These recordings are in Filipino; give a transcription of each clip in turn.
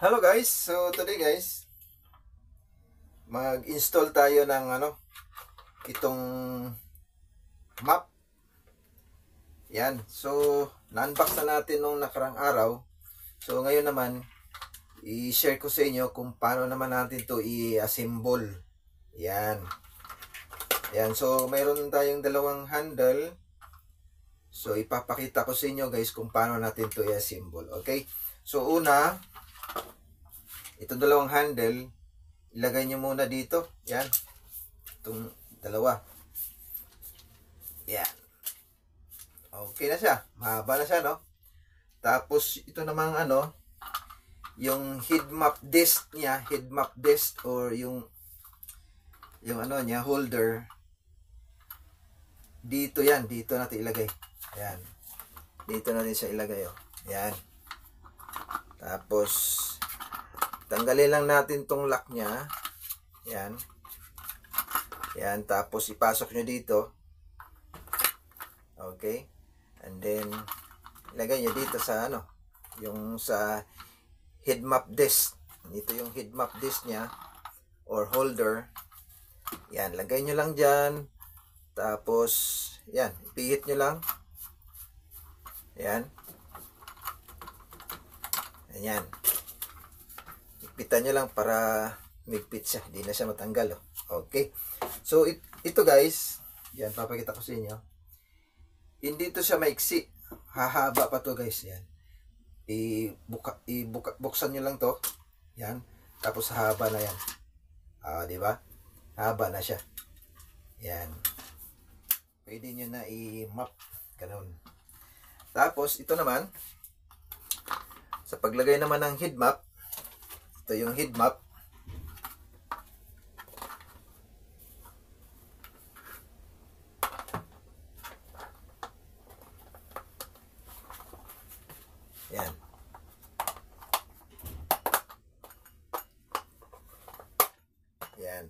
Hello guys, so today guys, mag-install tayo ng itong map. Yan, so na-unbox na natin nung nakarang araw. So ngayon naman, i-share ko sa inyo kung paano naman natin to i-assemble. Yan. Yan, so mayroon tayong dalawang handle. So ipapakita ko sa inyo guys kung paano natin to i-assemble. Okay? So una, itong dalawang handle, ilagay nyo muna dito. Yan. Itong dalawa. Yan. Okay na siya. Mahaba na siya, no? Tapos, ito namang yung head map disc niya, head map disc or yung niya, holder. Dito yan. Dito natin ilagay. Yan. Dito natin siya ilagay, oh. Yan. Tapos, tanggalin lang natin tong lock niya. Yan. Yan. Tapos, ipasok nyo dito. Okay. And then, ilagay nyo dito sa yung sa head map disc. Ito yung head map disc niya or holder. Yan. Lagay nyo lang dyan. Tapos, yan. Ipihit nyo lang. Yan. Ayan. Ipitan nyo lang para migpit siya. Hindi na siya matanggal. Oh. Okay. So, ito guys. Yan, papakita ko sa inyo. Hindi to siya maiksi. Hahaba pa to guys. Yan. Buksan nyo lang to. Yan. Tapos haba na yan. Diba? Haba na siya. Yan. Pwede nyo na i-map. Ganun. Tapos, ito naman. Sa paglagay naman ng head map. Ito yung head map. Yan. Yan.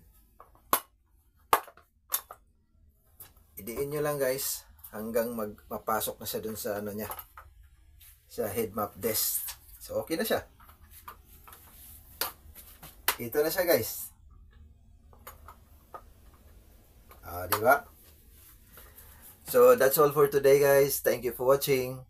Idiin nyo lang guys hanggang mapasok na siya dun sa niya. Sa head map disc. So okay na siya. Ito na siya guys. Diba? So that's all for today guys. Thank you for watching.